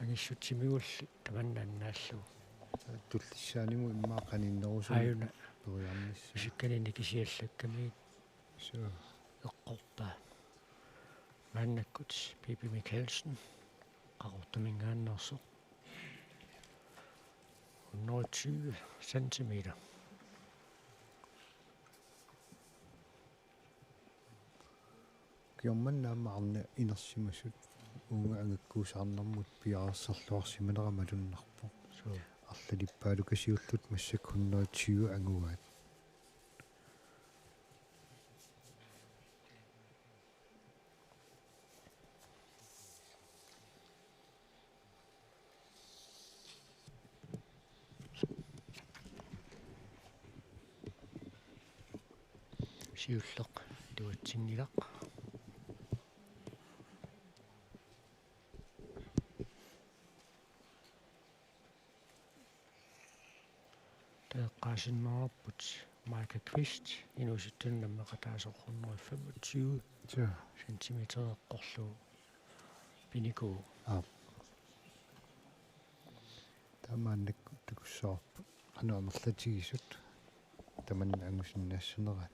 Angissutimiullu tamannaannaalluu. Tullissaaниму иммаақаниннерусу Ajuna периарнisса. sikkanini kisiallakkamii. Eqqorpaa. Maannakkut Pippi Mikkelsen qarortumingaannersoq 120 centimeter. Kiormannaammaarna inersimassut uunga angakkuusаарnermut piarerserluarsimaneramalunnarpo. Arlalippaalukasiullut massak 120 anguaat. Siulleq tuatsingilaq. Qasinnerarput Michael Qvist inusittunnammeqataasorrunnerui 25 centimeter eqqorlu piniku. Tamaannakku tukussaarpu anuamerlatigisut tamanna angusinnaassunerat.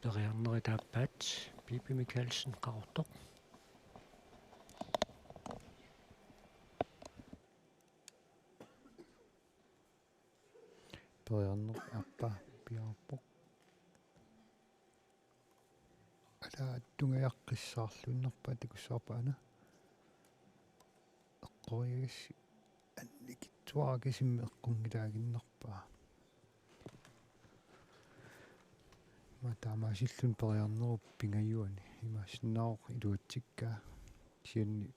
Periarneritappaat Pippi Mikkelsen qarortoq. Periarner appa piarpoq. Ala tungajaqqissaarlunnerpa tukussaarpaana. Eqqoriagassi annikittuarakisimmi eqqungilaaginnerpaa. Taamaasillun periarnerup pingajuani imaasinnaroq iluatsikkaa sianni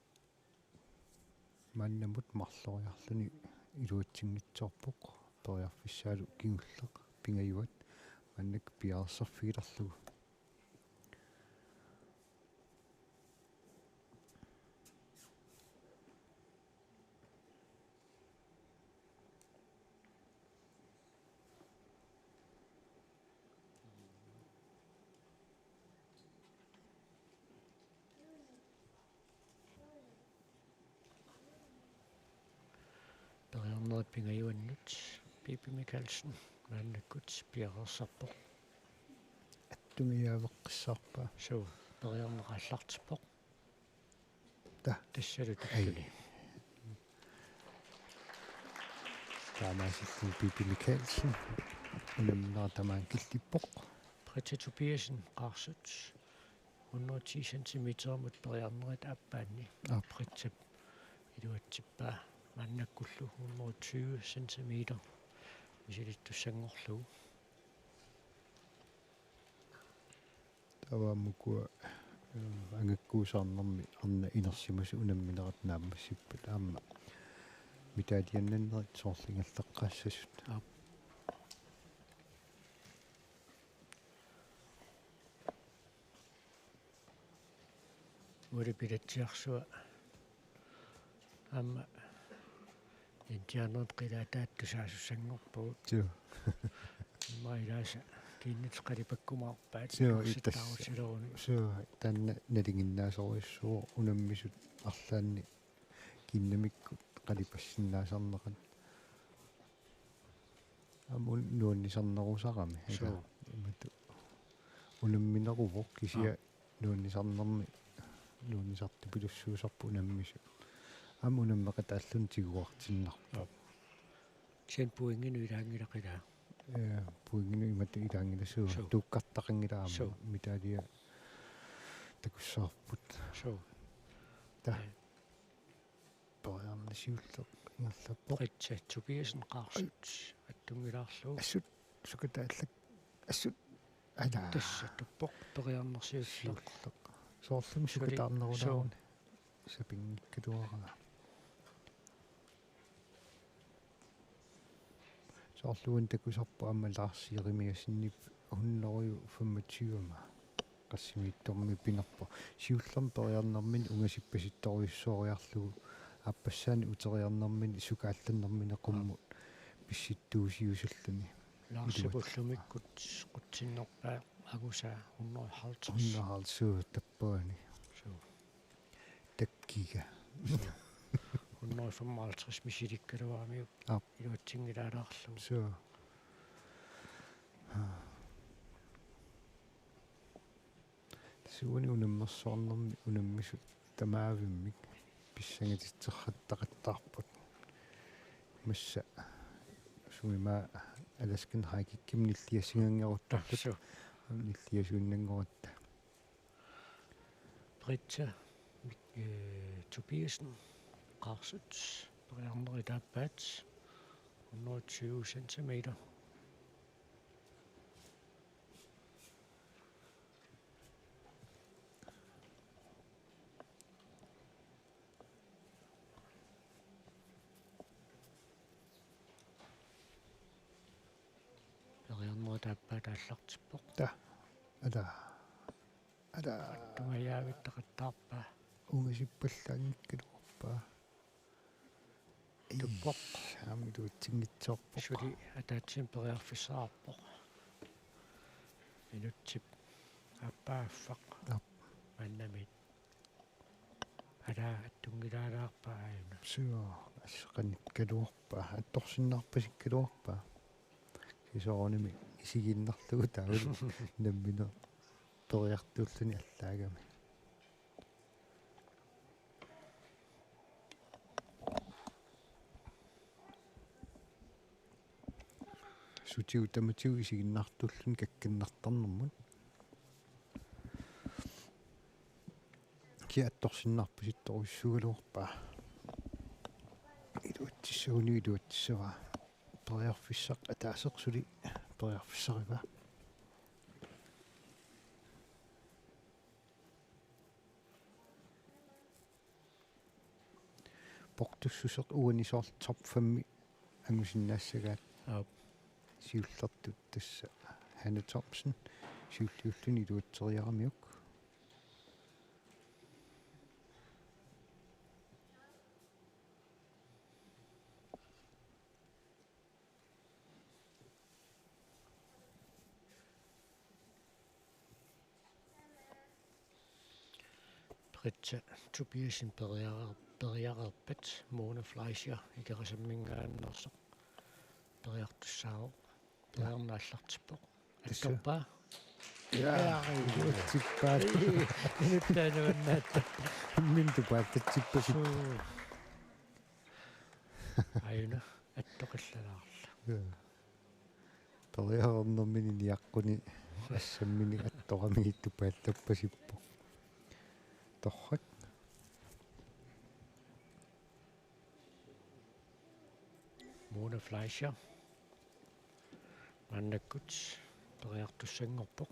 mannamut marloriarluni iluatsinnitsorpoq periarfissaalu kingulleq pingajuat mannak piaresserfigilarlugu. Periarnerit pingajuannut Pippi Mikkelsen maannakkut piarersarpoq. Tungajaveqqissaarpaa. Periarnerallartipoq. Tassalu tulluni. Taamaasillun Pippi Mikkelsen unammineraatamaan killippoq. Britta Tobiasen qaarsut 110 centimeter mut periarnerit appaanni. Britta iluatsippaa maannakkullu 120 centimeter. Misilittussangorlugu. Tavaamukua angakkuusaarnermi arna inersimasu unamminerat naammassippat aamma mitaaliannannerit soorlingalleqqaassasut. Ulipilatsiarsua aamma intiarnerit qilaataattusaasussanngorpugut. Mailaasa kiinnitqalipakkumaarpaat sittaarutsileruni. Tanna nalinginnaasoriussuu unammisut arlaanni kinnamikkut qalipassinnaasarneqat amun nuannisarnerusarami imatu unammineruvoq kisia nuannisarnermi nuannisartipilussuusarpu unammisu am unammeqataallun tiguartinnarpa. Sen puinginu ilaangilaqilaa. Puinginu imatu ilaangilasuu tuukkartaqangilaama mitaalia takussaarput. Periarnisiulleq ingerlappoq. Britta Tobiasen qaarsut attungilaarlugu. Assut sukataallak assut ala tassatuppoq periarnersiulleq. Soorlum sukataarnerulaarun sapingikkatuara. Soorluun takusarpu ammalaarsiirimiassinnip 125 ma qassimiittormi pinerpa siullerm periarnermin ungasippassittoruissuoriarlugu ааппассаани утериарнэрмини сукаалланнэрмини qummu писситтуусиусуллуни лаарсипуллумиккут qutsinnerpaa агуса 150 150 таппаани суу таккига 155 мисиликкалуаамиук илуатсингилаалаарлугу суу сууни унаммерсуарнэрми унаммису тамаавиммик писсангатитсерраттақаттаарпут масса суима аласкин хайкикким ниллиасингангеруттартут суу ниллиасуиннангоратта Britja Tobiasen qarsut periarneri taappaat 120 centimeter periarneri taappaat аллартиппоq ада tungajaavitteqattaarpaa унgasippallaangikkaluарпаа туппоq амилуутсингитсоорпоq сули атаатсин периарфиссаарпоq инутсип аппааффақ маннамит ала аттунгилаалаарпаа аюна суа ассеқаниккалуарпаа атторсиннаарпасиккалуарпаа сисороними исигиннарлугу таавал наммино периартууллуни аллаагами сутиу таматиу исигиннартуллун каккиннартарнэрмут киатторсиннарпаситторуссугалуарпаа илуатсисауни периарфиссақ атаасеқсули периарфиссарива портуссусеқ уанисоор топфамми ангусиннаассагаат сиуллертут тасса Hanne Thomsen сиуллиуллуни илуатсериарамиук Britja Tobiasen periarerpat Mona Fleischer ikerasammingaannersoq periartussaao periarnaallartippoq атторпаа утсиппаат инуттаануаннаатта минтупааттатсиппасу аюна аттоқиллалаарла периарнэрмини ниаққуни ассаммини атторамигиттупааллаппасиппо торрак Mona Fleischer маннаккут периартуссангорпоq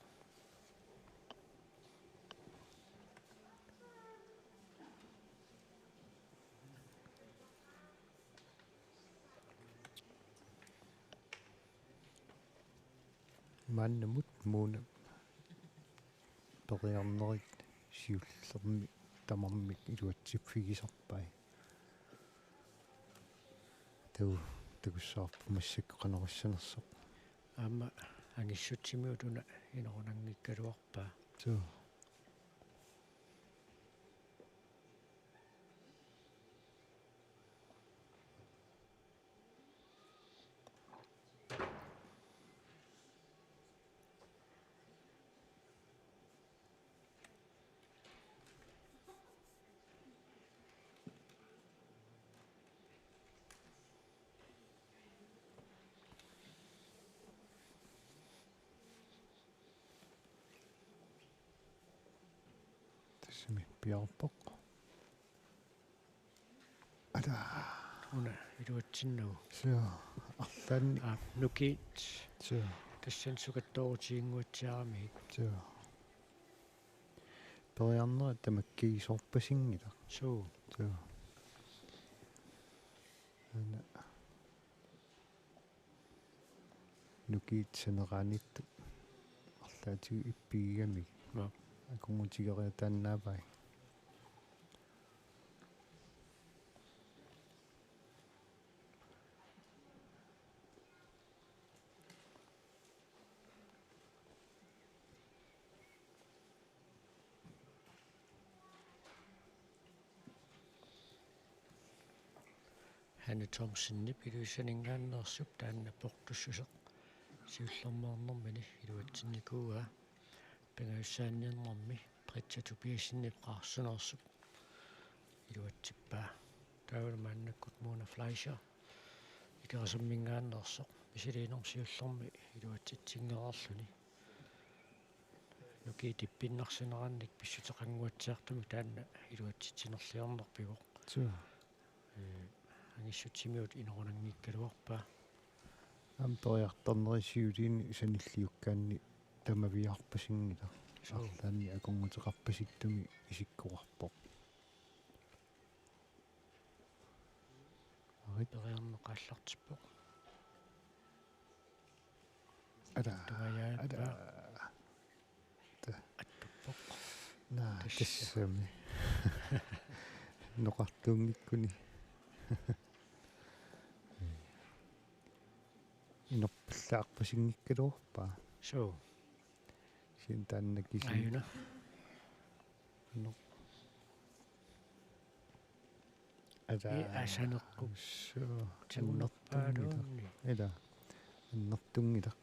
маннамут муна периарнерит сиуллерми тамармик илуатсипфигисарпай тагуссаарпу массаккоқанеруссанерсоқ аама ангиссутсимиутуна инорунангиккалуарпаа туу тассами пиарпоқ ада уна илуатсиннагу сиа арлаанни нукит сиа тассан сукаттоорутиингуатсиарами сиа периарнера тамаккигисорпасингила суу сиа ана нукит сенеранитту арлаатигу иппигигами акунгутигериатааннаапай Hanne Thomsen piluisaningaannersup taanna portussuseq siullermaarnermani iluatsinnikua pingayussaanniarnermi Pritsa Tobiasinip qaarsunersup iluatsippaa taulamaannakkut Mona Fleischer ikerasammingaannersoq misiliinersiullermi iluatsitsingerarluni nuki tippinnersinerannik pissuteqanguatsiartumi taanna iluatsitsinerliarnerpigoq angissutimiut inerunanngikkaluarpaa ампериарторнерисиулиини саниллиуккаанни тамавиарпасингила арлаанни акунгутеқарпаситтуми исиккуарпоқ периарнеқаллартиппоқ ада туаяаппаа аттуппоқ наа тассами ноқартуунгиккуни инерпаллаарпасингиккалуарпаа соо син тааннакиси аюна но ада асанеққу соо тигунерпаалуунни эда аннертунгилақ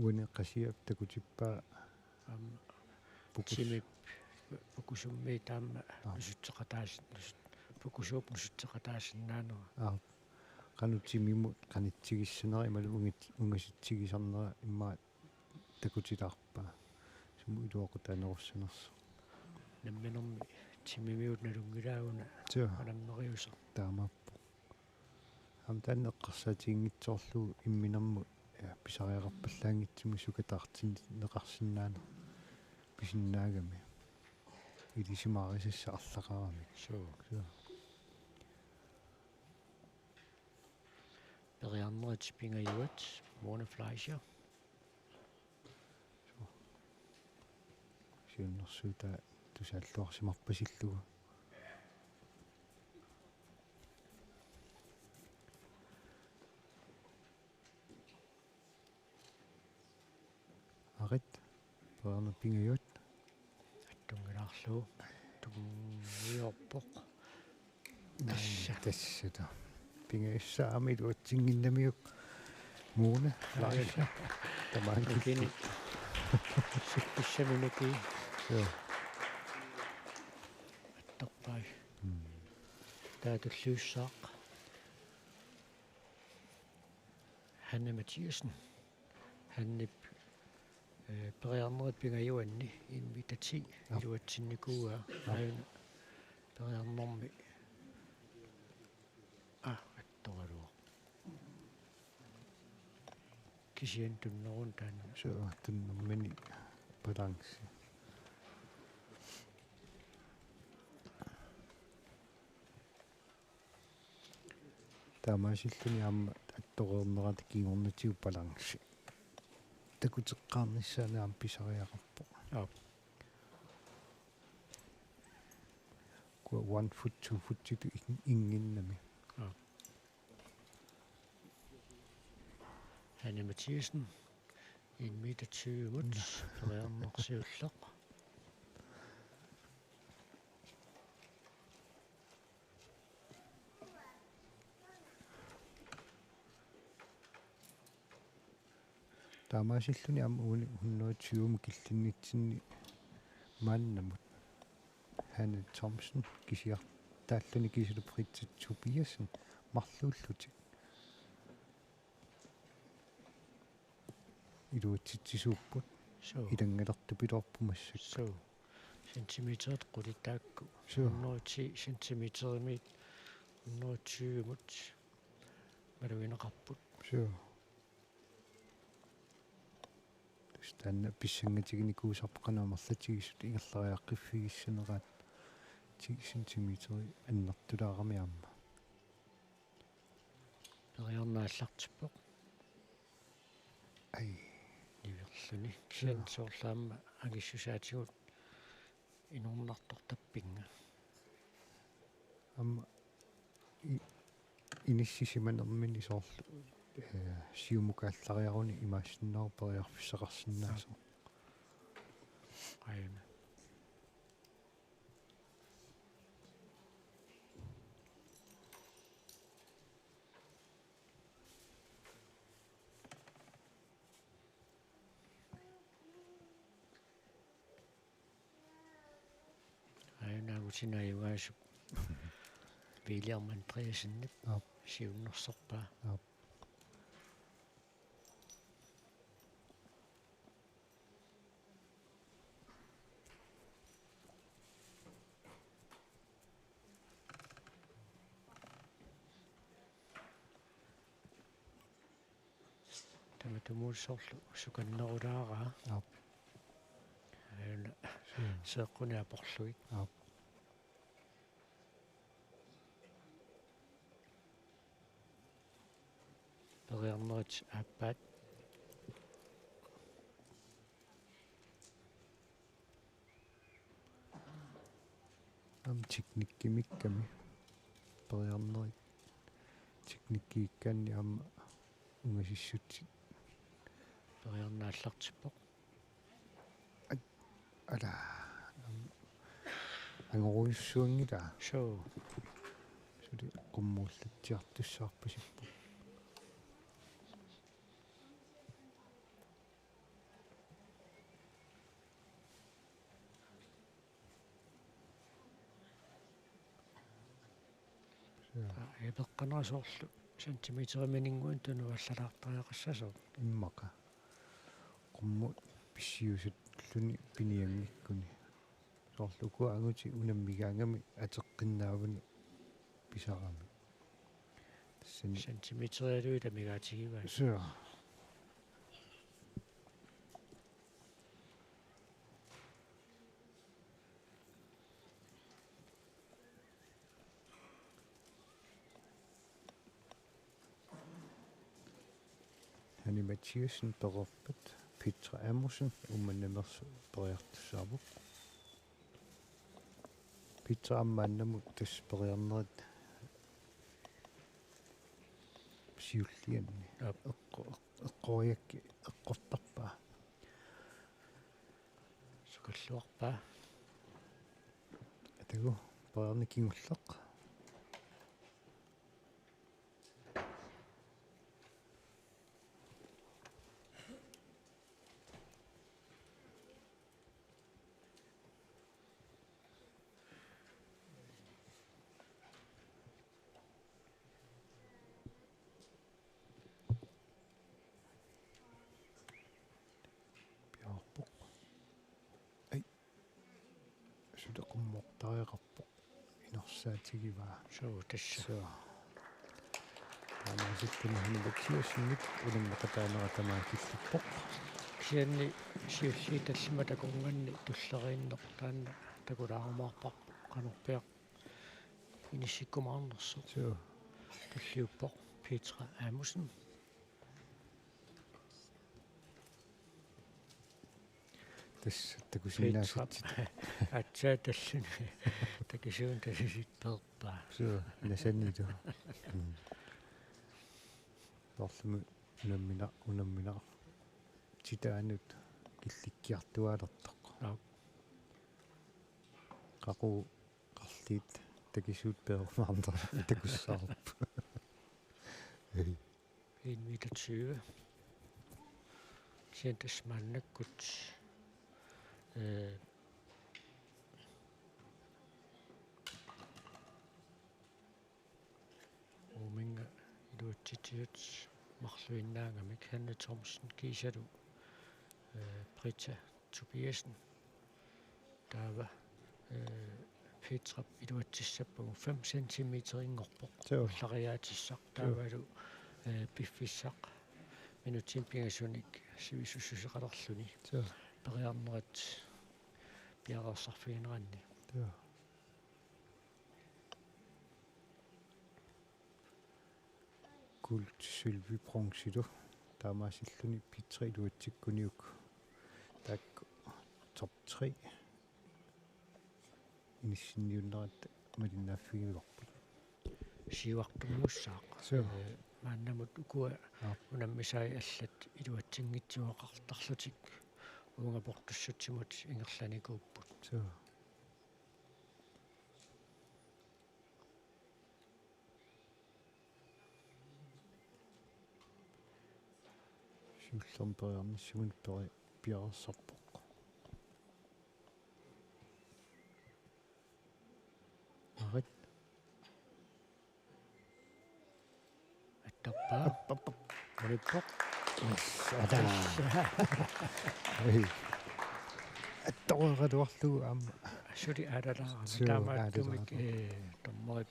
уинеққасиап такутиппаа амма пукус тимип пукусумми таама нусутсеқатаас пукусууп нусутсеқатаассиннаануа канутимимут канитсигиссанера ималу унгаситсигисарнера иммаа такутилаарпаа суму илуақутаанеруссанерсо намминерми тимимиут налунгилаагуна анаммериуса таамаппо амтаанеққарсаатиингитсоорлу имминерму писариақарпаллаангитсиму сукатаартин неқарсинаана писиннаагами илисимаарисасса арлақарами соо периарнерит пингаюат Mona Fleischer сиуннэрсуута тусааллуарсимарпасиллуга арит периарнер пингаюат аттунгилаарлуу тунгиорпоқ тассата пингаюссаами луатсингиннамиук Mona Fleischer тамаанкини сипписсаминуки аттарпай таатуллуussаақ Hanne Mathiasen hanniп периарнерит пингаюанни инвитати илуатсинникууа аюна периарнерми атторалуа кисиан туннерун таана соо туннэрмани баланси таамаасиллуни аама атторернерат кигорнатиу баланси такутеққарниссаанаам писариақарпо ку 1 foot 2 foot титу ингиннами Hanne Mathiasen 1 meter 20 mut perиарнерсиуллеқ таамаасиллуни аама уни 120 киллиннитсинни мааннамут Hanne Thomsen кисиар тааллуни кисилу Pritsa Tobiasen марлууллути илуатситсисууппут соо илангалертупилуарпумассак соо сантиметрет qulitaakku соо 110 сантиметремит 120 mut малуинеқарпут соо станна писсангатигникуусарпақанаамерлатигиссут ингерлариаққиффигиссанераат 10 сантиметри аннертулаарами аама периарнааллартиппоқ ай ливерлүни кисиан соорлаама агиссусаатигут инорнартор таппинга амма иниссисиманермини соорлу сиумукааллариаруни имаассиннаару периарфиссақарсинаасо qaima ainaagutinaayugaasup viiliarman triasinnit siunnersorpaa таматумуусsorlu sukannerulaaraa aina seeqquniaporlugit periarnerit aappaat teknikkimikkami periarnerit teknikkiikkaanni amma ungasissutsit periarnaallartippoq ala angoruissuangila so suli qummuullatiartussaarpasippu yapeqqanerasoorlu sentimeterimininguun tunuallalaartariaqassasoo immaqa qummu pissiusut luni piniangikkuni soorluku anguti unammigaangami ateqqinnaavani pisarami tassani sentimeterialui tamigaatigiva sua Hanni Mathiasen perorpat Petra Amundsen ummannamersu periartussaarpuk Petra ammaannamut tass periarnerit siullianni eqqoriakki eqqortarpaa sukalluarpaa atagu periarnikingulleq sudeqummuortariaqarpoq inersaatigiva so tassa таамаасиккуни Hanni Mathiasenник улиммақатаанератамаакиллиппоқ кисианни сиулли таллима такунганни туллерииннеқ таанна такулаармаарпар канорпиақ иниссиккумаарнерсо туллиуппоқ Petra Amundsen тасса такусинаасатсит атсаа таллуни такисуун талисит перпаа суу насанниту торлуми унаммина титаанут килликкиартуалертоқ қақу қарлиит такисуут перумаарнер такуссаарп 1 meter 20 сентисманнаккут Ominga iluatsitiut marluinnaangamik Hanne Thomsen Kiisalu Britta Tobiasen taava Petra iluatsissappagu 5 cm ingorpoq ullariaatissaq taavalu piffissaq minutin pingasunik sivisussuseqalerluni periarnerat piaqarsarfigineranni guld sølvi bronzilu таамаасиллуни P3 луатсиккуниук таакку топ 3 иниссинниуннерат малиннааффигиварпут сиуартуммуссаақ мааннамут укуа унаммисаи аллат илуатсингитсуақартарлутик унгапортуссутсимут ингерланикууппут сиуллермпериарниссагун пиарсарпоқ арит аттарпаа олиппоқ эй аттоқератуарлугу аама асули аалалаарами таамааттумик томморип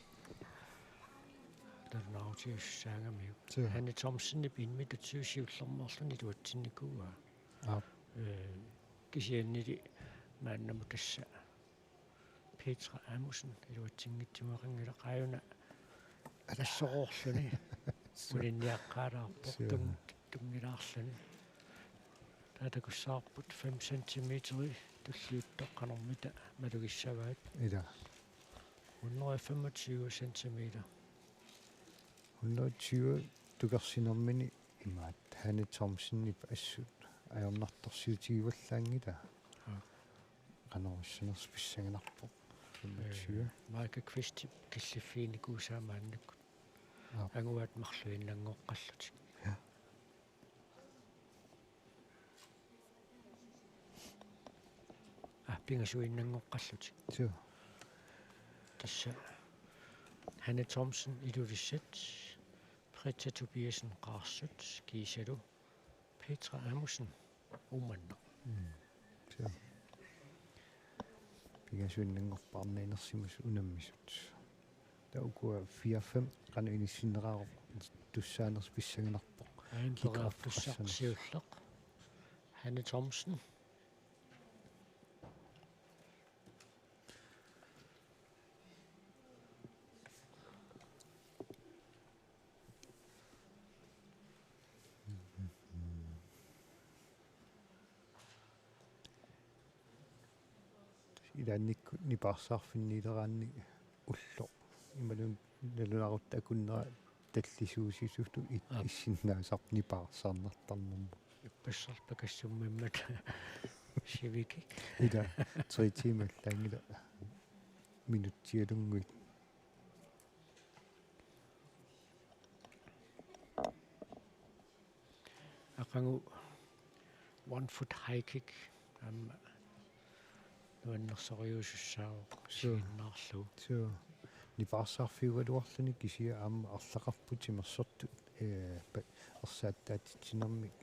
тарнаутиуссаагамиу хани томсиннип инмитутсиусиуллермоорлуни луатсинникууа кисианнили мааннаму тасса Petra Amundsen илуатсингитсуақангила qaajuna алассороорлуни улинниаққаалаарпор тумнилаарлуни таатакуссаарпут 5 cm туллиуттоққанормита малугиссаваат ида 125 cm 120 тугерсинэрмини имаат Hanne Thomsen ассут аёрнарторсиутигиваллаангита канаруссанерс писсагинарпо 25 Майка Квисти киллиффиникуусаамааннакку ангуат марлуиннангоққаллутик пингасуиннангоққаллутик тасса Hanne Thomsen илулиссат Britta Tobiasen qaarsut kiisalu Petra Amundsen ummanna пигасуиннангорпаарнеинерсимас унаммисут таукуа 4-5 qanu inissinneraaru туссаанерс писсагинарпо аимпераартуссарсиуллеқ Hanne Thomsen илаанникку нипаарсаарфинниилераанни улло ималун налунарут акуннера таллисуусисуту иссиннаасарп нипаарсаарнартарнэрму пассарпакассуммаммат шивики ида 3 тималлаангила минуттиалунгуит ақангу 1 foot high kick нуаннерсориусуссаавоқ сигиннаарлу нипаарсаарфиугалуарлуни кисиа аама арлақарпут имерсортут ерсааттаатитсинэрмик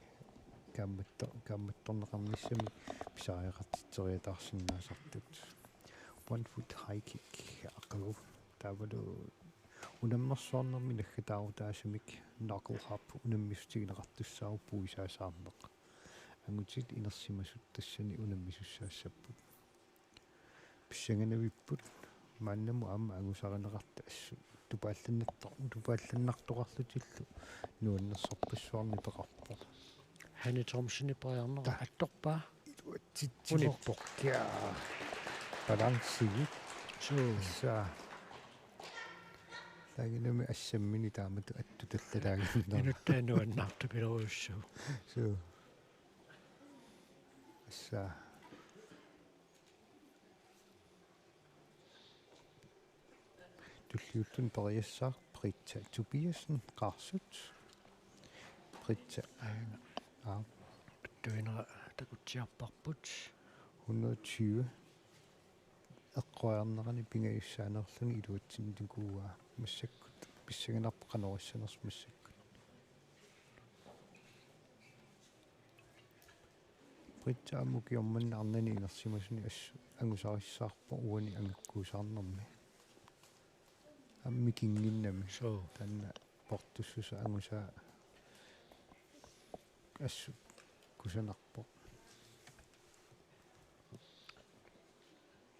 камматторнеқарниссами писариақартитсериатаарсиннаасартут 1 foot high kick ақагу таавалу унаммерсуарнэрми наггатаарутаасамик knuckle hop унаммисутигинеқартуссаару пуисаасаарнеқ ангутит инерсимасут тассани унаммисуссаассаппут писсаганавиппут мааннаму аама агусаринеқарта ассу тупаалланнартоқарлутиллу нуаннерсорпассуарни пеқарпо Hanne Thomsen ипаярнера атторпаа титсипорпоқ киа балансиги са лагинами ассаммини таамату аттуталлалаагиннер инуттаануаннаарту пилоруссуу су са туллиуллун периассаар Britta Tobiasen qaarsut Britta туинера такутсиарпарпут 120 эққуарнерани пингаиссаанерлуни илуатсинникууаа массаккут писсагинарпа канориссанерс массаккут Britta амукиорманнаарнани инерсимасуни ассу ангусариссаарпо уани ангаккуусаарнерми аммикингиннами танна портуссуса ангуса ассу кусанарпо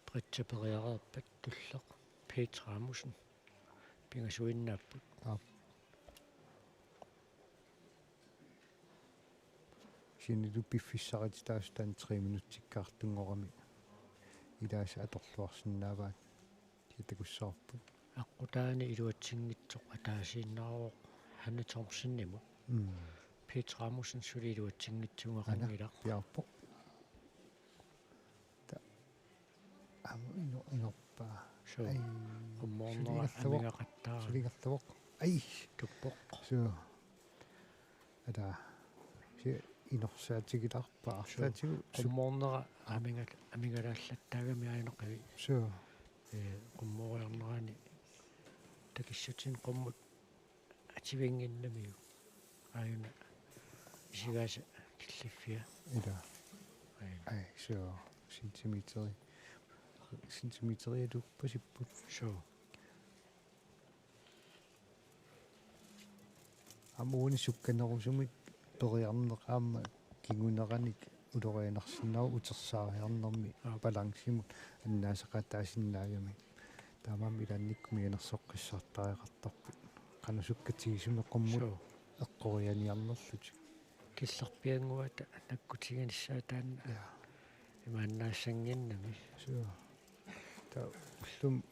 Britta периарерпат туллеқ Petra Amundsen пингасуиннааппут синилу пиффиссарит таастан 3 минутиккаартунгорами илааса аторлуарсинааваат титакуссаарпут аққутаани илуатсингитсоқ атаасииннаароқ ханна томсинниму Peter Rasmussen сули илуатсингитсунгақангилақ пиарпоқ та инорпаа so гумморнера амигақаттаа сулигарлавоқ ай туппоқ so ада си инорсаатигиларпаа арлаатигу гумморнера амигалааллаттаагами аинеқави so гуммориарнерани такиссутин қуммут ативингиннамиу аюна исигааса киллиффиа ида ай so сентиметри дуппасиппут so амууни сукканерусумик периарнеқаама кигунераник улорианарсинау утерсаариарнерми балансимут аннаасақатаасиннаагами таамаами иланниккуми янерсоққиссартариақартарпут канусуккатигисунеққуммут эққорианиарнерлут киллерпиангуата наккутиганиссаатаанна имааннаассангиннами та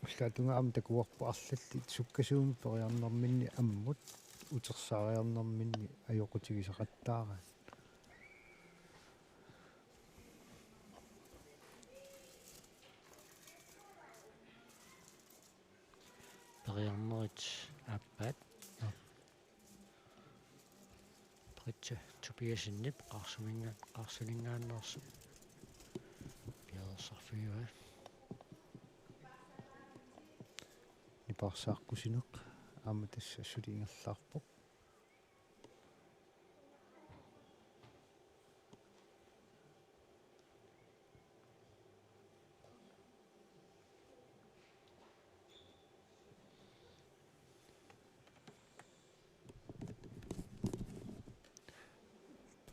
уллаатунгаам такуарпу арлалли суккасуум периарнерминни аммут утерсаариарнерминни аёқутигисақаттаараа периарнерит аппат притса тупиасиннип қарсулингааннерсу пиарсарфиуа нипарсаақкусинеқ аама тасса сулиингерлаарпоқ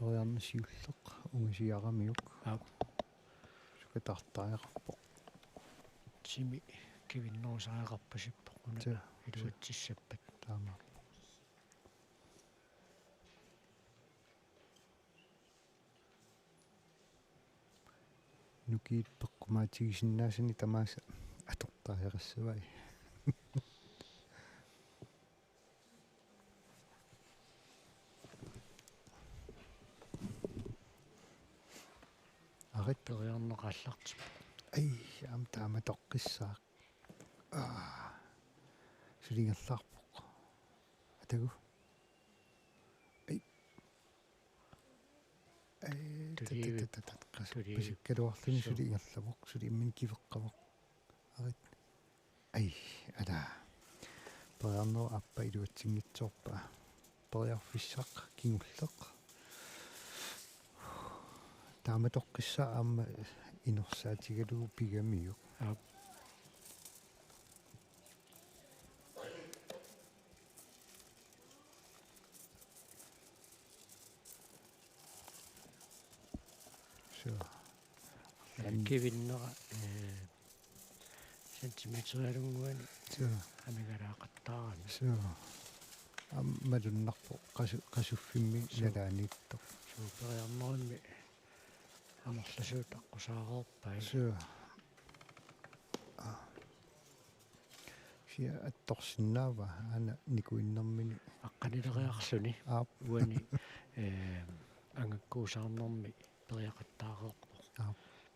периарнасиуллеқ унгисиарамиук сукатартариақарпоқ тими кивиннерусаариақарпасиппоқ уна илуатсиссаппат таама нукиит пеққумаатигисиннаасани тамааса атортаариарассавай арит периарнеқаллартип ай ам таама тоққиссаақ сулингерлаарпоқ атагу ай писиккалуарлуни сулингерлавоқ сулииммин кивеққавоқ арит ай ала периарнер аппа илуатсингитсоорпаа периарфиссақ кингуллеқ таама тоққиссаа аама инорсаатигалугу пигамиу кивиннера сентиметриалунгуани амигалаақаттаарами аммалуннарпо қасуффимми налааниитто супериарнерми амерласуут аққусаареерпай сиа атторсиннаава ана никуиннэрмини аққанилериарлүни уани ангаккуусаарнэрми периақаттаареерпо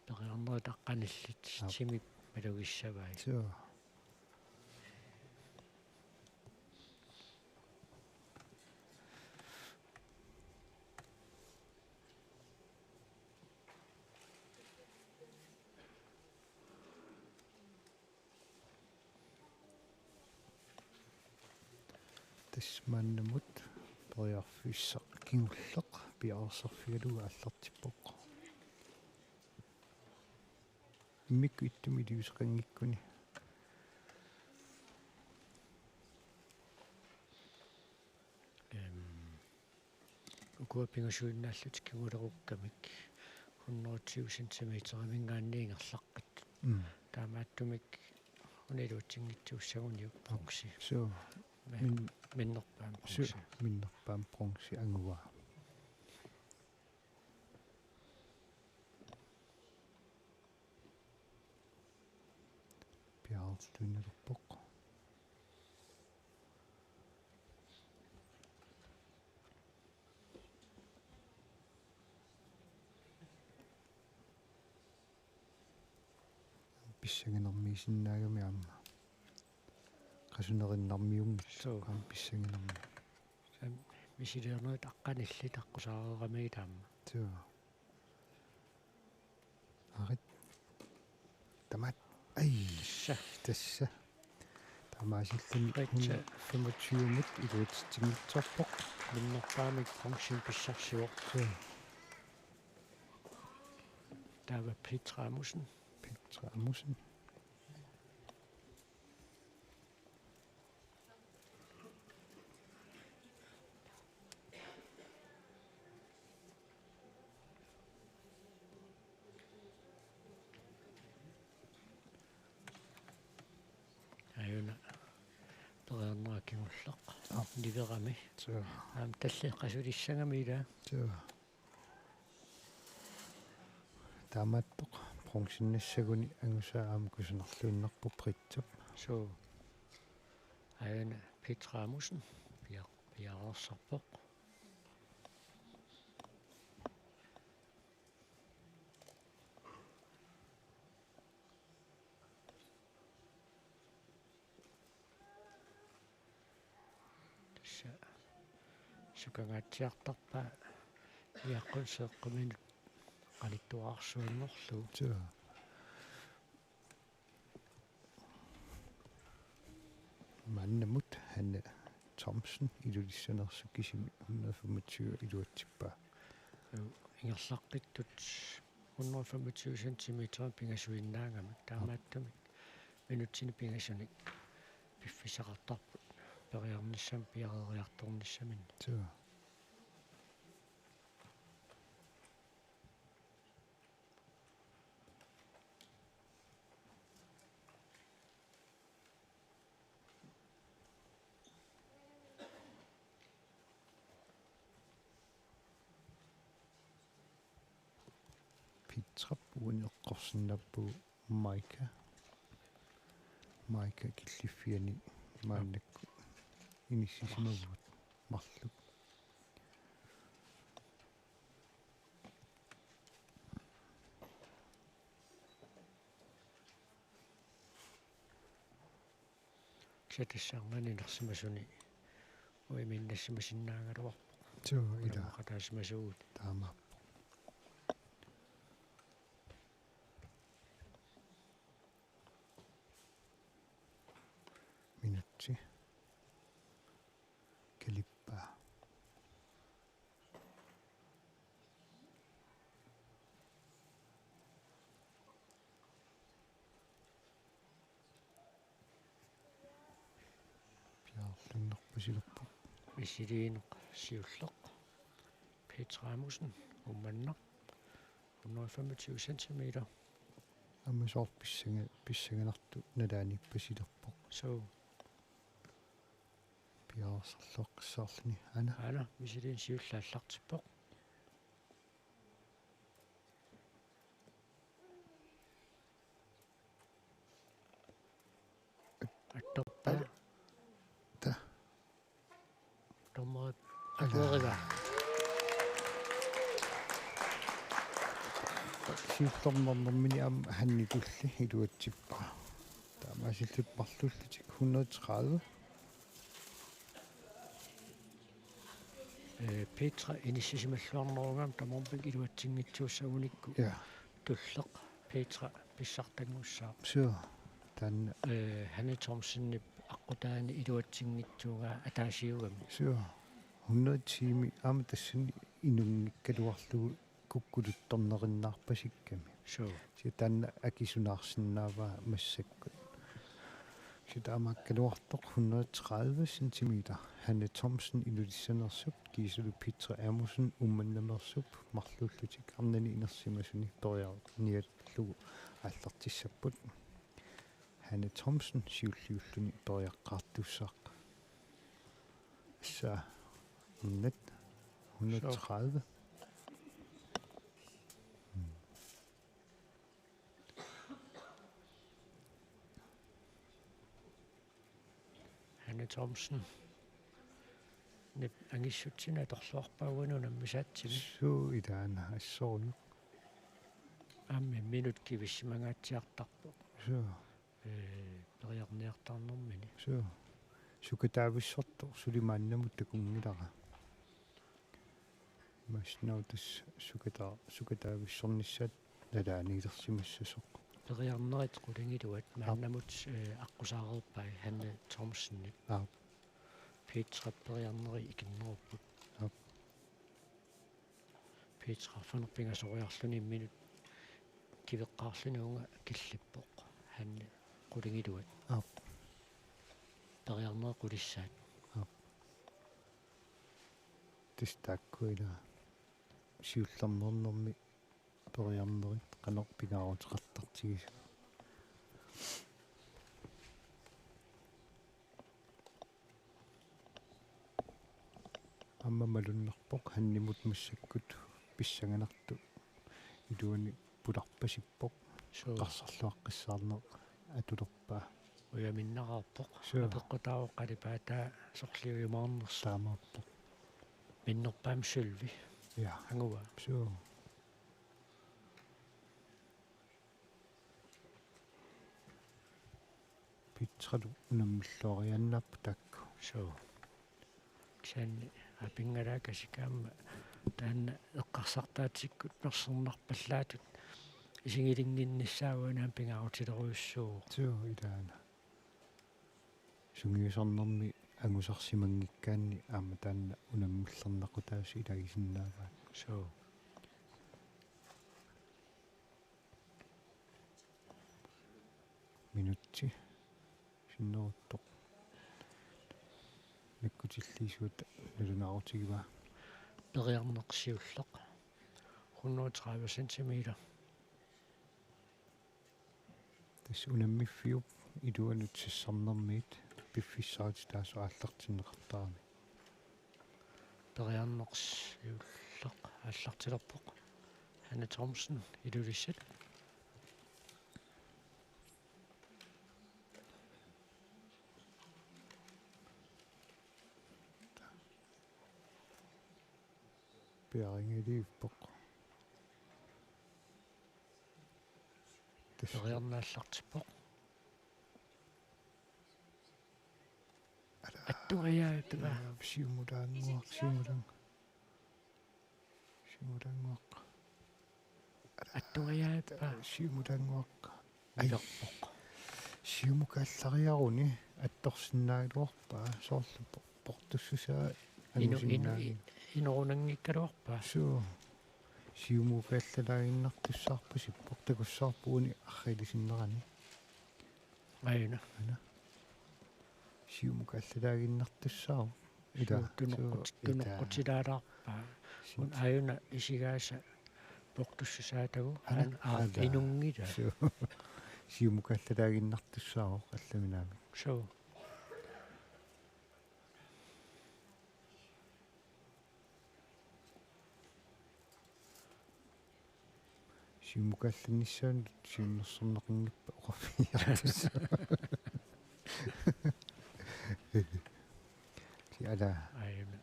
периарнерит аққаниллит тими малугиссавай тасмааннамут периарфиссақ кингуллеқ пиарсарфигалуга аллартиппоқ иммикку иттуми лиусеқангиккуни укуаппингасуиннааллут кигулеруккамик 120 сантиметр амингаанниингерлаққат таамааттумик унилуутсингитсууссагуниук прокси миннерпаам прокси миннерпаам пронси ангуа Pissangorluinerpoq. Pissanginermiisinnaagami amma. Qasunerinnarmiung so pissanginermi. misileernerit aqqanilli taqqusaareeramigi taamma. Tuo. Arit tamat ai tassa тамаасиллани 125 мут илуутсигнитсорпоқ миннерпаамик функшн писсарсуоқ таава Petra Petra аюна тоернеракингуллақ ниверами Tuo. талли қасулиссангами ила Tuo. Таматтоқ бронзиннассагуни ангусаама кусунерлуиннерпу притсап so аюна Petra пиарерсарпоқ сукангаатсиартарпа иаққунсеэққуминут qalituarsuunnerlu Tuo. Mannamut Hanne Thomsen ilulissanersukisimi 125 iluatsippa. Ingerlaqqittut 125 cm pingasuinnaangami taamaattumi minutsini pingasunik piffisaqartarput periarnissam piareriartornissamin Tuo. Pitrap uineqqorsinnappu Maika killiffiani maannakku inissisimaguut marluk. сатассаарнани нерсимасуни уиминнассимасиннаагалуарпо Tuo ila qataasimasugут taama. Minutsi. Kelippa. Piarlunnerpusilerpu. исилиинеқ сиуллеқ Petra умманнақ 125 cm Аммасоор писсанганарту налааниппасилерпоқ. so Piarsarloqqissаарluni ana. мисилиин сиуллааллартиппоқ атторпа Та. томмерит акуерива Сиуллернэрнэрмини аама ханникулли илуатсиппа. Таамаасиллуппарлуллутик 130. Petra иниссисималлуарнерунгам таморпик илуатсингитсууссагуникку Ja. туллеқ Petra писсартангуссаа Sure. Tan Hanne Thomsenнип аққутаани илуатсингитсуунгаа атаасиугами sure. 100 tiimi аама тассани инунгиккалуарлугу куккулутторнериннаарпасикками. so Ситаанна акисунаарсинааваа массаккут. Ситаамааккалуартоқ 130 cm. Hanne Thomsen илулиссанерсуп кисулу Petra умманнамерсуп марлууллутик арнани инерсимасуни ториарниаллугу ааллартиссаппут. Hanne Thomsen сиуллиуллуни ториаққартуссаақ. Så 130. Thomsen nip angissutsin atorluarpaugununa misaatsimi суу илаана ассоруйу амми минут кивиссимангаатсиартарпо суу периарниартарнэрмини суу сукатаависсорто сулимааннамут такунгилара маснаутас сукатаависсорниссаат налааниилерсимассасоқ периарнерит qulingиluat мааннамут аққусаарерпай ханна Thomsenник Petra-периарнери икиннеруппут Petra-фанерпингасориарлүни минут кивеққарлунуунга киллиппоқ ханна qulingиluat периарнер qulissаат тистааккуила сиуллернернэрми периарнерит канорпигаарутеқартартигис амма малуннерпоқ ханнимут массаккут писсаганарту илуани пуларпасиппоқ қарсарлуаққиссаарнеқ атулерпаа уяминнараарпоқ апеққутаавоққалипаатаа сорлиуйумаарнерс таамааппоқ миннерпаам сулви я ангуа суу питсралу унаммиллуарианнарпу таакку соо ксан апингалаа касикаама таанна эққарсартаатиккут персернарпаллаатут исигилингиннссааванаам пингаарутилеруйуссуу суу илаана сунгиусарнэрми ангусарсимангиккаанни аама таанна унаммиллернақу тааси илагисиннааваа соо минутти синнерутто наккутиллиисуут налунаарутигива периарнеқсиуллеқ 130 сантимилер тас унаммиффиуп илуанут сиссарнэрмиит пиффиссаати таасу ааллартиннеқартарами периарнеқсиуллеқ ааллартилерпоқ ханна Thomsen илулиссат пиарингилииппоқ периарнааллартиппоқ аттугаяатава сиумулаангуақ аттугаяаппа сиумулаангуақ илерпоқ сиумукааллариаруни атторсиннаагилуарпаа соорлу портуссусаа инорунангиккалуарпаа суу сиумукааллалаагиннартуссаарпа сиппоқ такуссаарпууни аррилисиннерани айна сиумукааллалаагиннартуссаару ила тунеққутилаалаарпаа ун аюна исигааса портуссусаатагу инунгила сиумукааллалаагиннартуссаару алламинаами соо сиумукаалланниссаан сиуннерсэрнеқингиппа оқафиартус ала айна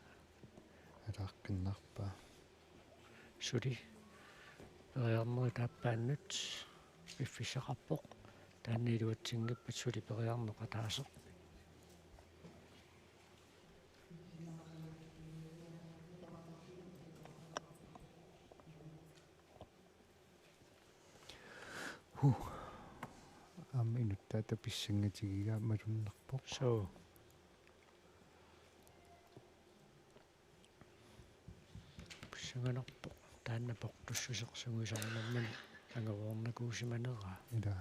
алааққиннарпаа сули периарнери тааппааннут пиффисақарпоқ таанниилуатсингиппат сули периарнеқа таасеқ аминуттаата писсангатигига малуннарпоқ соо писсанганарпоқ таанна портуссусеқсугисарнэрмани ангавуорнакуусиманераа ила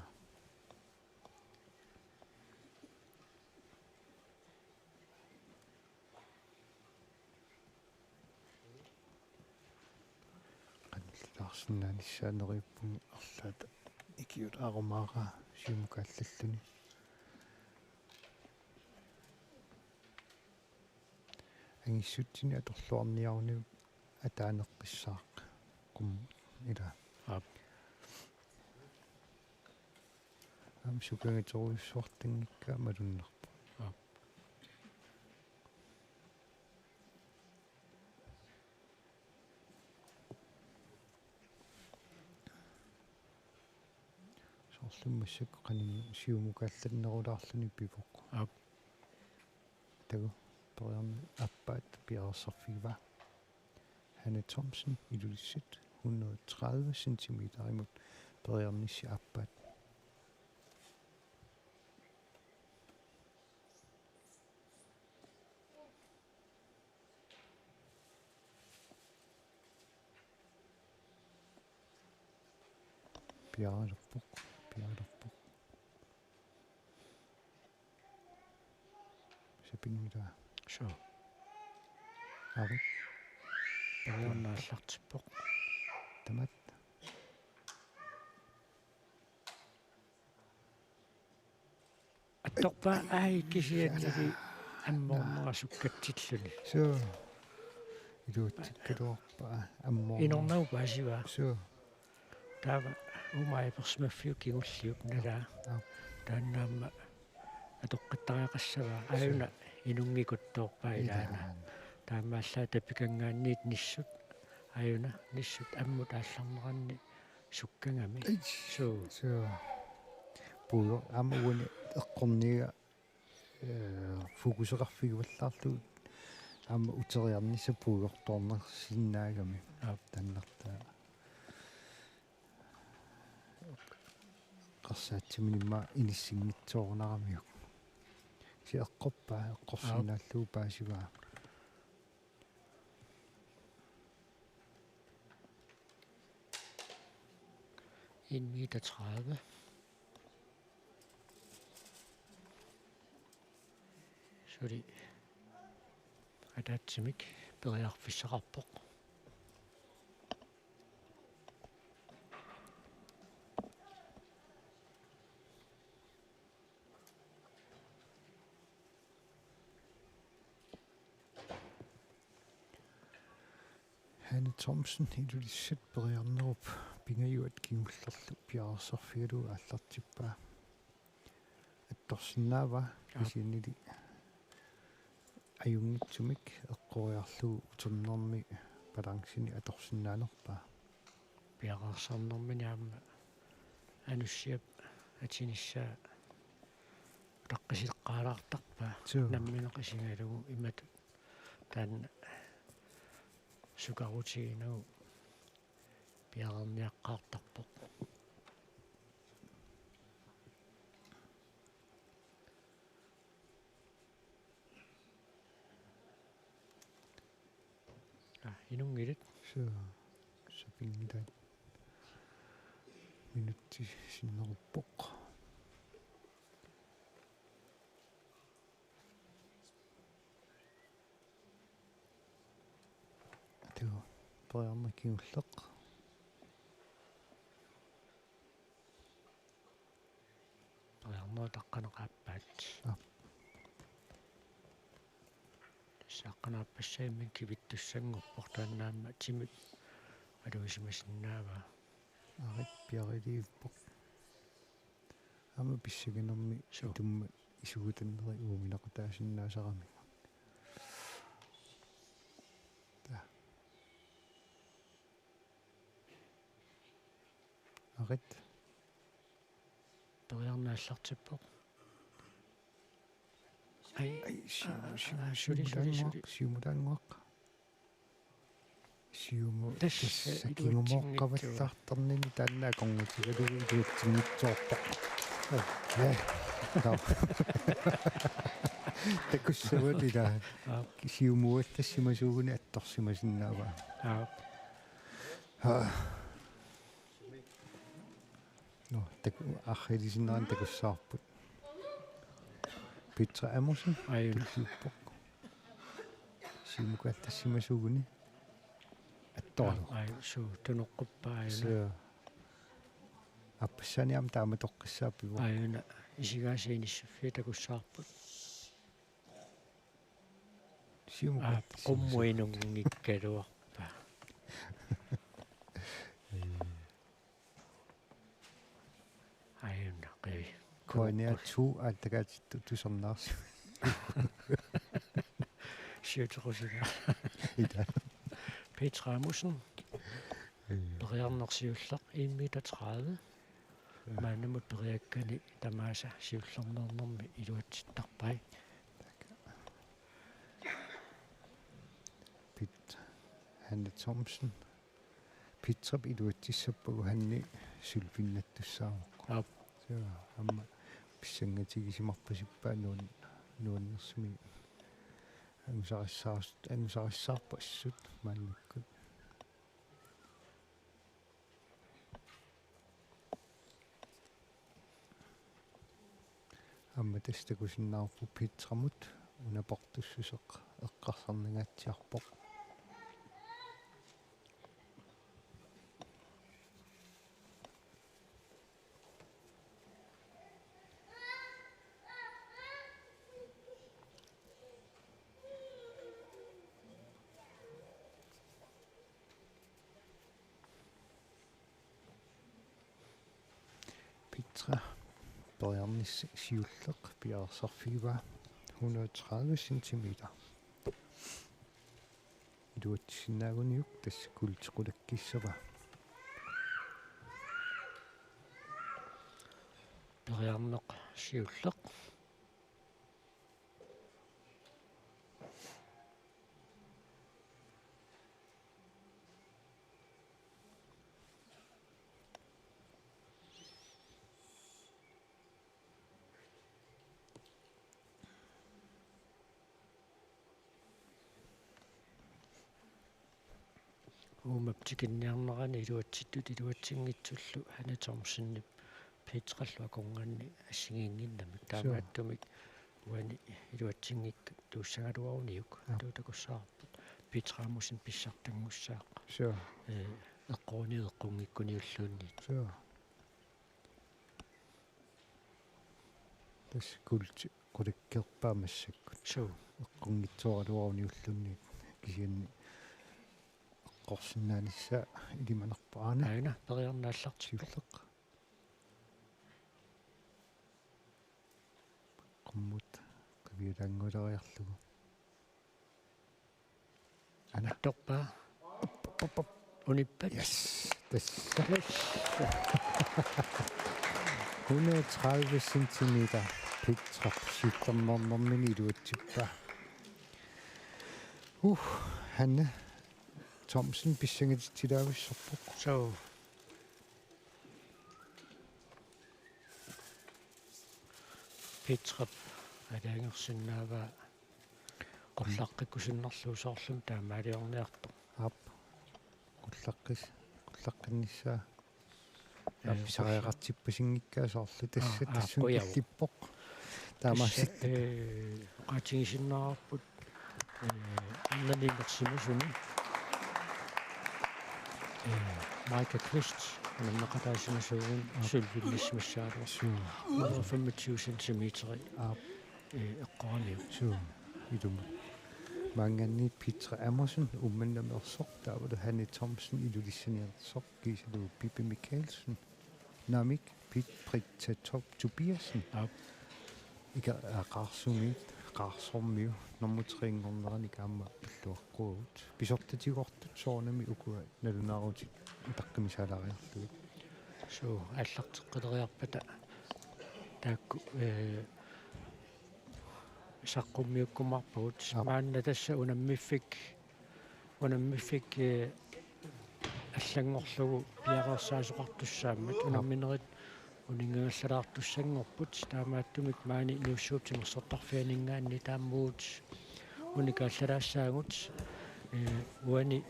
каниллаарсинаанissaанериппун арлаата икиут арумаара сиумукааллаллуни ангиссутсини аторлуарниаруни атаанеққиссаақ qum ila am sukangitoruissuartangikka malunnerpu орлуммассак qaninu siumukaallannерулаарлуни пивоқ ап тагу периарни аппаат пиарсарфигва Hanne Thomsen ilulissut 130 cm imod периарнисси аппаат piarerpoq sapingula so ari периарнааллартиппоқ tamat атторпаа кисианнили аммоорнерасуккатсиллуни so илуутиккалуарпа аммоо инорнау паасива so таава умаиперсмаффиу кигуллиук налаа тааннаамма атоққиттариақассава аюна инунгикуттоорпаа илаана таамааллаа тапикангаанниит ниссут аюна ниссут аммут аалларнеранни суккангами so puyo amuuni eqqorniga fokuseqarfiguvallаарlu amma uteriarnissa puuyortornersinnaagami tannertaa qarsaatsiminimma inissiнгитсоорнарamiuk si eqqorpaa eqqorsinnaalluu paasigaa 1,30 meter. Sorry. Ataatsимик периарфиссақарпоқ. Hanne Thomsen ilulissat periarnerup pingajuat kingullerlu piarsarfigalu аллартиппаа атторсинаава кисиинили аюнгитсумик эққориарлугу утернерми балансини аторсинаанерпаа Piaqarsarnermini aamma anussiap atinissaa taqqisileqqaalaartarpaa nammineqisigalugu imatut taanna sukarutiginugu piaqerniaqqaartarpoq inungilit sapingilat minutti sinneruppoq tuo periarnakiulleq periarnua taqqaneqaappaat сааққанаарпассаиммин кивиттуссангорпор тааннаамма тимут алуисимасиннаава арит пиарилииппоқ ама писсагинерми тумма исугутаннери ууминеқутаасиннаасарами та арит периарнааллартиппоқ ай сиумулаангуақ сиуму тассакингумооққаваллаартарнини тааннаа конгутигалугу илуутсингитсоорпоқ такуссавалила сиумуаллассимасуугуни атторсимасиннаава но так ахилисиннеран такуссаарпут Petra Amundsen аюна симукааллассимасуугуни аттоору суу тунеққуппаа аюна so аппассаниам тааматоққиссааппигу аюна исигаасииниссуффи такуссаарпут симукааллассимасуу qummuinuнгиккалуарпа аюна қи коинеа ту алтагаатитту тусернаарси сиутерусига ита Petra Amundsen. Periarnersiulleq 1,30 meter. маанамут периаккани тамааса сиуллернернэрми илуатситтарпай Pit Hanne Thomsen Pitrap iluatissappagu hanni sulfinnattussaaruq ап so amma pissangatigisimарпасиппаа нуаннерсими ангусариссаарпа ассут мааннаккут amma тастакусиннаарпу питрамут унапортуссусеқ эққарсарнагатсиарпоқ Petra Bjarnis siulleq piarsarfiva 130 cm. Iluatsinnaaguniuk tass kultiqulakkissava. периарнеқ сиуллеқ уумаптикинниарнерани илуатситтут илуатсингитсуллу Hanne Thomsenнип Petrallu акорнгаанни ассигиингиннами таамааттумик уани илуатсингик туussангалуаруниук туутакуссаарпут Petramusин писсартангуссааққа So эққоониеққунгиккуниуллуунниит so tass kultiqulakkerpaamassakкут суу эққунгитсооралуаруниуллунниит кисианни эққорсиннаанisса илиманерпаана аина периарнааллартиппа siulleq qumмут qivилаангулериарлугу анатторпаа униппат yes tass 130 cm Petrap siullernernermini iluatsippa Hanne Thomsen pissangatitilaavissorpoq суу Petrap алаангерсиннаава qollaqqikusиннарлуусоорлум таамаалиорниарто ап qullaqqinnissaa апписариақартиппасингиккаасоорлу тасса тассун киллиппоқ таамаасит qaatigisиннаарпут анналиинерсимасуни Майка Квист аннақатаасимасуугун сулвиллисмассаалуар суу 25 cm ап эққораниу суу идум манганни Petra Emerson умманнамерсоқ таавалу Hanne Thomsen илулиссаниерсоқ кисалу Pippi Michaelsen Namik Britta Tobiasen ап ика aqaarsumiit qaarsormiu normutrinngornerani kaamma pilluaqquut pisortatiguartut soornami ukua nalunaarutit taqqimisaalaariarlugut суу аллартеққилериарпата таакку саққуммиуккумарпагут маанна тасса унаммиффик аллангорлугу пиареерсаасоқартуссааммат унамминерит унингааллалаартуссангорпут таамааттумик маани нуссуутимерсортарфианингаанни тааммуут уникааллалаассаагут уани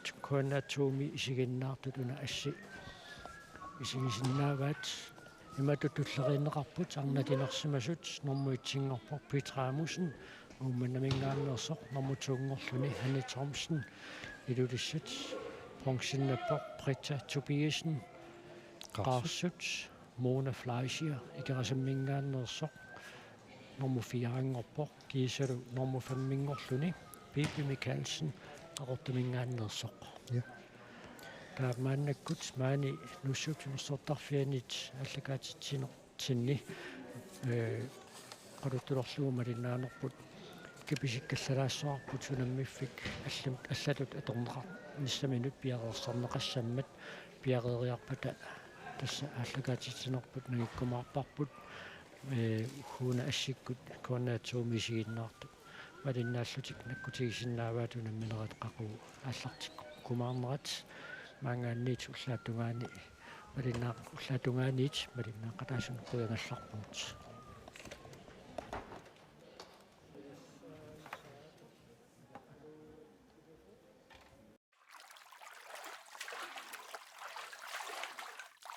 туккуаннаатсууми исигиннаартут уна асси исигисиннааваат иматутуллериннеқарпут арнатинерсимасут нормуитсингорпор Petramusen уумманамингааннерсоқ нормутуунгорлуни Hanne Thomsen илулиссат бронзиннаппоқ Britta Tobiasen qaarsut Mona Fleischer икерасаммингааннерсоқ нормуфиарангорпоқ кисалу нормуфаммингорлуни Pippi Michaelsen qaqortamингааннерсоқ ja таамааннаккут маани нуссуутимерсортарфианит аллакаатитсинертинни qalutulorlugu malinaanерпут киписиккаллалаассоарпут сунаммиффик аллатут аторнеқар 90 минут пиареерсарнеқассаммат пиареериарпата тасса ааллагаатитинерпут нагиккумаарпарпут хууна ассиккут координаатсуумисигиннаарту малиннааллутик наккутигисиннааваатуна минерат қақу ааллартикку кумаарнерат маангаанниит уллаатунгаани малиннаа уллаатунгаанит малиннаа қатаасунерпуянгалларпуут